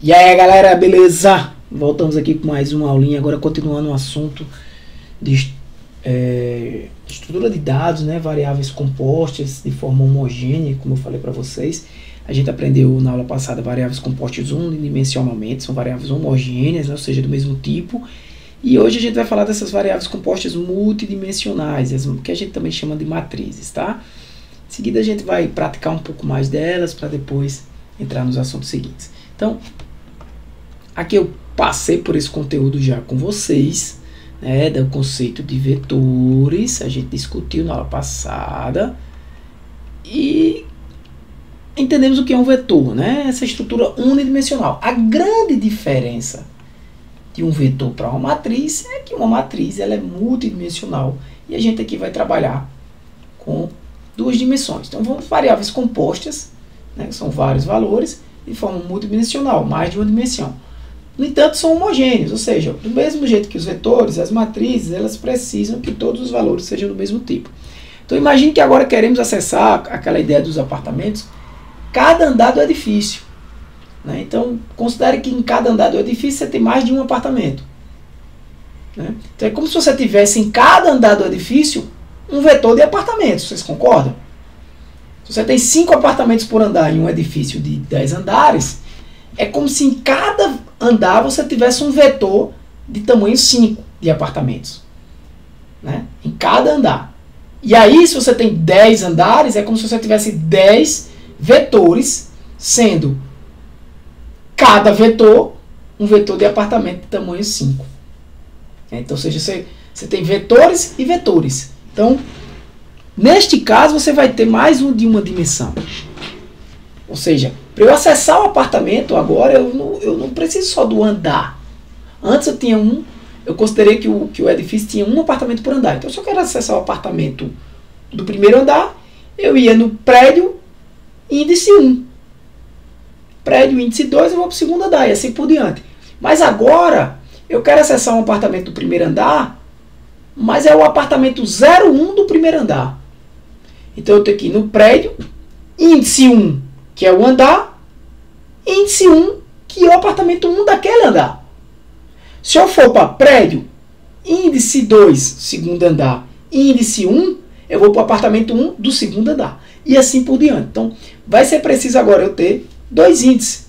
E aí galera, beleza? Voltamos aqui com mais uma aulinha, agora continuando o assunto de estrutura de dados, né? Variáveis compostas de forma homogênea, como eu falei para vocês. A gente aprendeu na aula passada variáveis compostas unidimensionalmente, são variáveis homogêneas, né? Ou seja, do mesmo tipo. E hoje a gente vai falar dessas variáveis compostas multidimensionais, que a gente também chama de matrizes, tá? Em seguida a gente vai praticar um pouco mais delas para depois entrar nos assuntos seguintes. Então, aqui eu passei por esse conteúdo já com vocês, né, do conceito de vetores, a gente discutiu na aula passada, e entendemos o que é um vetor, né, essa estrutura unidimensional. A grande diferença de um vetor para uma matriz é que uma matriz ela é multidimensional, e a gente aqui vai trabalhar com duas dimensões. Então, vamos variáveis compostas, né, que são vários valores, de forma multidimensional, mais de uma dimensão. No entanto, são homogêneos, ou seja, do mesmo jeito que os vetores, as matrizes, elas precisam que todos os valores sejam do mesmo tipo. Então, imagine que agora queremos acessar aquela ideia dos apartamentos, cada andar do edifício, né? Então, considere que em cada andar do edifício você tem mais de um apartamento, né? Então, é como se você tivesse em cada andar do edifício um vetor de apartamentos, vocês concordam? Se você tem 5 apartamentos por andar em um edifício de 10 andares, é como se em cada andar você tivesse um vetor de tamanho 5 de apartamentos, né? Em cada andar. E aí, se você tem 10 andares, é como se você tivesse 10 vetores, sendo cada vetor um vetor de apartamento de tamanho 5. Então, ou seja, você tem vetores e vetores. Então, neste caso, você vai ter mais um de uma dimensão. Ou seja, para eu acessar o apartamento agora, eu não preciso só do andar. Antes eu considerei que o edifício tinha um apartamento por andar. Então, se eu quero acessar o apartamento do primeiro andar, eu ia no prédio índice 1. Prédio índice 2, eu vou para o segundo andar e assim por diante. Mas agora, eu quero acessar um apartamento do primeiro andar, mas é o apartamento 01 do primeiro andar. Então, eu tenho que ir no prédio índice 1, que é o andar, índice 1, que é o apartamento 1 daquele andar. Se eu for para prédio, índice 2, segundo andar, índice 1, eu vou para o apartamento 1 do segundo andar. E assim por diante. Então, vai ser preciso agora eu ter dois índices.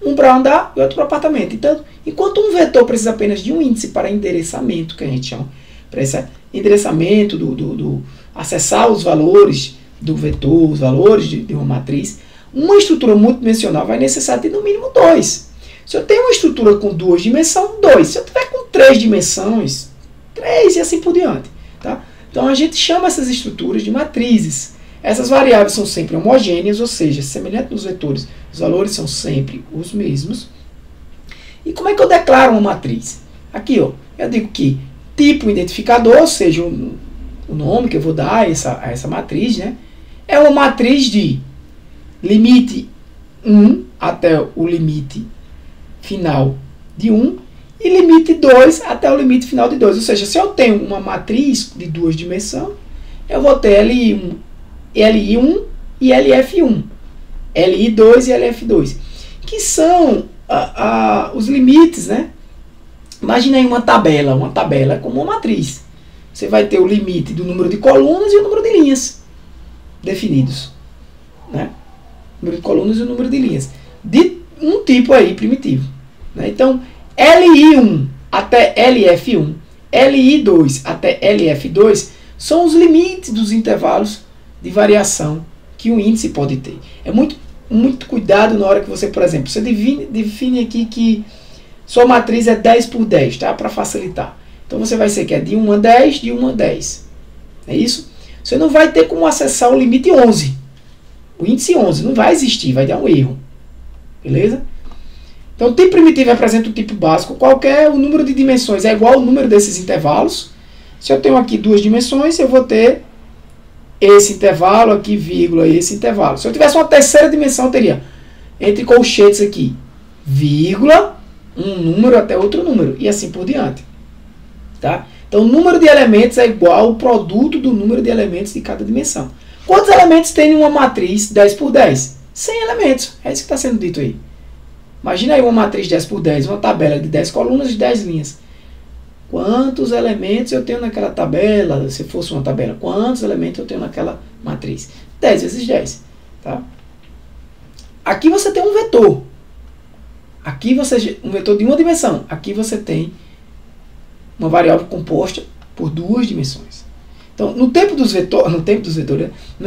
Um para andar e outro para apartamento. Então, enquanto um vetor precisa apenas de um índice para endereçamento, que a gente chama, para esse endereçamento acessar os valores do vetor, os valores de uma matriz, uma estrutura multidimensional vai necessitar de no mínimo 2. Se eu tenho uma estrutura com 2 dimensões, 2. Se eu tiver com 3 dimensões, 3 e assim por diante. Tá? Então a gente chama essas estruturas de matrizes. Essas variáveis são sempre homogêneas, ou seja, semelhante nos vetores, os valores são sempre os mesmos. E como é que eu declaro uma matriz? Aqui, ó, eu digo que tipo identificador, ou seja, o nome que eu vou dar a essa matriz, né, é uma matriz de limite 1 até o limite final de 1 e limite 2 até o limite final de 2. Ou seja, se eu tenho uma matriz de 2 dimensões, eu vou ter LI1 e LF1, LI2 e LF2, que são os limites, né? Imagina aí uma tabela é como uma matriz. Você vai ter o limite do número de colunas e o número de linhas definidos, né? O número de colunas e o número de linhas de um tipo aí primitivo, né? Então, LI1 até LF1, LI2 até LF2 são os limites dos intervalos de variação que um índice pode ter. É muito cuidado na hora que você, por exemplo, você define aqui que sua matriz é 10 por 10, tá? Para facilitar. Então você vai ser que é de 1 a 10, de 1 a 10. É isso? Você não vai ter como acessar o limite 11. O índice 11 não vai existir, vai dar um erro. Beleza? Então o tipo primitivo representa o tipo básico. O número de dimensões é igual ao número desses intervalos. Se eu tenho aqui 2 dimensões, eu vou ter esse intervalo aqui, vírgula, esse intervalo. Se eu tivesse uma terceira dimensão, eu teria entre colchetes aqui, vírgula, um número até outro número, e assim por diante. Tá? Então, o número de elementos é igual ao produto do número de elementos de cada dimensão. Quantos elementos tem em uma matriz 10 por 10? 100 elementos. É isso que está sendo dito aí. Imagina aí uma matriz 10 por 10, uma tabela de 10 colunas e 10 linhas. Quantos elementos eu tenho naquela tabela? Se fosse uma tabela, quantos elementos eu tenho naquela matriz? 10 vezes 10. Tá? Aqui você tem um vetor. Aqui um vetor de uma dimensão. Aqui você tem uma variável composta por duas dimensões. Então, no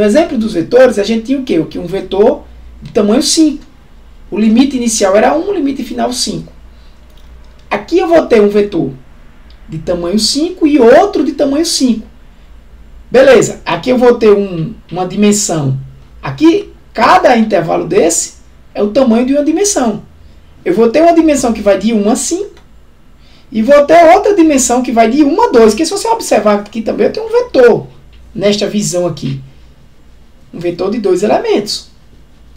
exemplo dos vetores, a gente tinha o quê? Um vetor de tamanho 5. O limite inicial era 1, o limite final 5. Aqui eu vou ter um vetor de tamanho 5 e outro de tamanho 5. Beleza, aqui eu vou ter uma dimensão. Aqui, cada intervalo desse é o tamanho de uma dimensão. Eu vou ter uma dimensão que vai de 1 a 5 e vou ter outra dimensão que vai de 1 a 2. Porque se você observar aqui também, eu tenho um vetor nesta visão aqui. Um vetor de 2 elementos.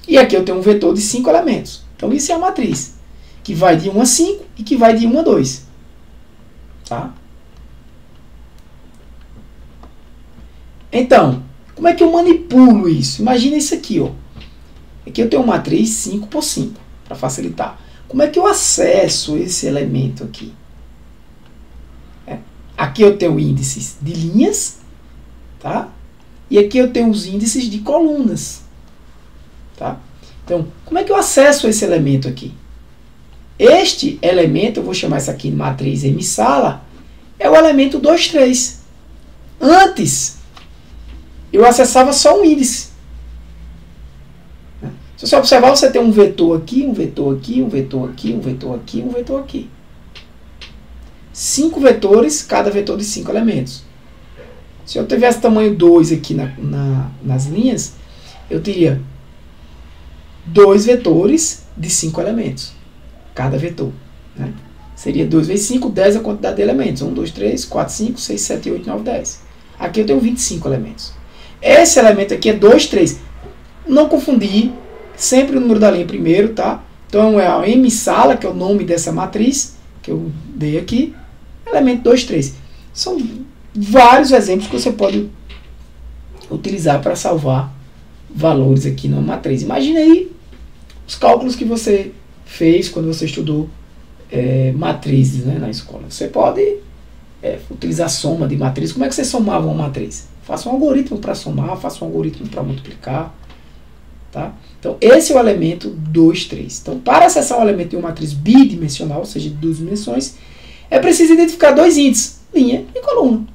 E aqui eu tenho um vetor de 5 elementos. Então isso é a matriz, que vai de 1 a 5 e que vai de 1 a 2. Tá? Então, como é que eu manipulo isso? Imagina isso aqui. Ó. Aqui eu tenho uma matriz 5 por 5, para facilitar. Como é que eu acesso esse elemento aqui? Aqui eu tenho índices de linhas, tá? E aqui eu tenho os índices de colunas. Tá? Então, como é que eu acesso esse elemento aqui? Este elemento, eu vou chamar isso aqui de matriz emissala, é o elemento 2, 3. Antes, eu acessava só um índice. Se você observar, você tem um vetor aqui, um vetor aqui, um vetor aqui, um vetor aqui, um vetor aqui. 5 vetores, cada vetor de 5 elementos. Se eu tivesse tamanho 2 aqui nas linhas, eu teria 2 vetores de 5 elementos. Cada vetor. Né? Seria 2 vezes 5, 10 a quantidade de elementos. 1, 2, 3, 4, 5, 6, 7, 8, 9, 10. Aqui eu tenho 25 elementos. Esse elemento aqui é 2, 3. Não confundir, sempre o número da linha primeiro, tá? Então é a emissala, que é o nome dessa matriz, que eu dei aqui. Elemento 2, 3. São vários exemplos que você pode utilizar para salvar valores aqui numa matriz. Imagina aí os cálculos que você fez quando você estudou matrizes, né, na escola. Você pode utilizar soma de matriz. Como é que você somava uma matriz? Faça um algoritmo para somar, faça um algoritmo para multiplicar. Tá? Então, esse é o elemento 2, 3. Então, para acessar um elemento de uma matriz bidimensional, ou seja, de 2 dimensões, é preciso identificar 2 índices, linha e coluna.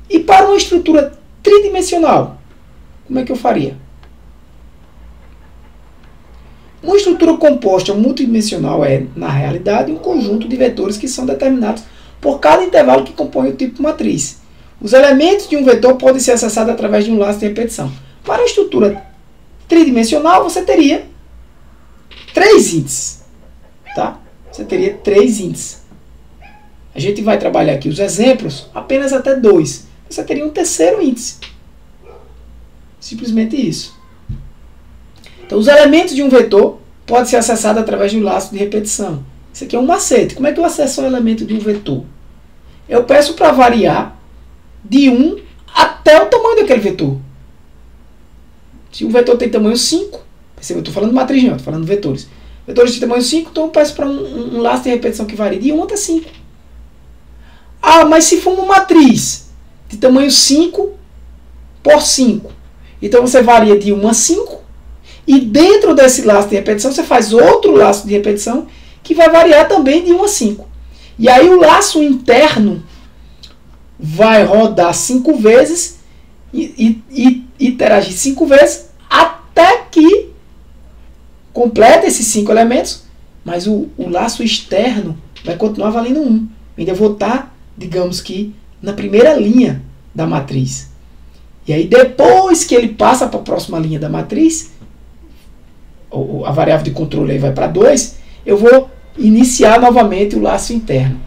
E para uma estrutura tridimensional, como é que eu faria? Uma estrutura composta multidimensional é, na realidade, um conjunto de vetores que são determinados por cada intervalo que compõe o tipo de matriz. Os elementos de um vetor podem ser acessados através de um laço de repetição. Para a estrutura tridimensional, você teria 3 índices. Tá? Você teria 3 índices. A gente vai trabalhar aqui os exemplos apenas até 2. Você teria um terceiro índice. Simplesmente isso. Então, os elementos de um vetor podem ser acessados através de um laço de repetição. Isso aqui é um macete. Como é que eu acesso um elemento de um vetor? Eu peço para variar de 1 até o tamanho daquele vetor. Se um vetor tem tamanho 5, perceba, eu estou falando de matriz, não, estou falando de vetores. Vetores de tamanho 5, então eu peço para um laço de repetição que varie de 1 até 5. Ah, mas se for uma matriz de tamanho 5 por 5, então você varia de 1 a 5, e dentro desse laço de repetição você faz outro laço de repetição que vai variar também de 1 a 5. E aí o laço interno vai rodar 5 vezes e interagir 5 vezes até que completa esses 5 elementos, mas o laço externo vai continuar valendo 1. Ainda vou estar, digamos que, na primeira linha da matriz. E aí depois que ele passa para a próxima linha da matriz, a variável de controle aí vai para 2, eu vou iniciar novamente o laço interno.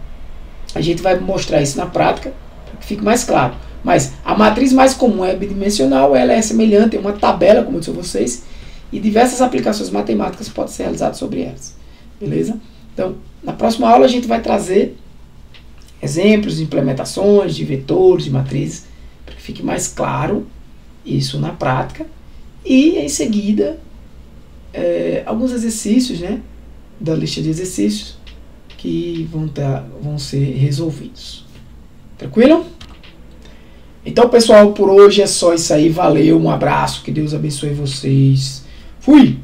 A gente vai mostrar isso na prática, para que fique mais claro. Mas a matriz mais comum é bidimensional, ela é semelhante a uma tabela, como eu disse a vocês, e diversas aplicações matemáticas podem ser realizadas sobre elas. Beleza? Então, na próxima aula a gente vai trazer exemplos de implementações, de vetores, de matrizes, para que fique mais claro isso na prática. E, em seguida, alguns exercícios, né, da lista de exercícios que vão ser resolvidos. Tranquilo? Então, pessoal, por hoje é só isso aí. Valeu, um abraço, que Deus abençoe vocês. Fui!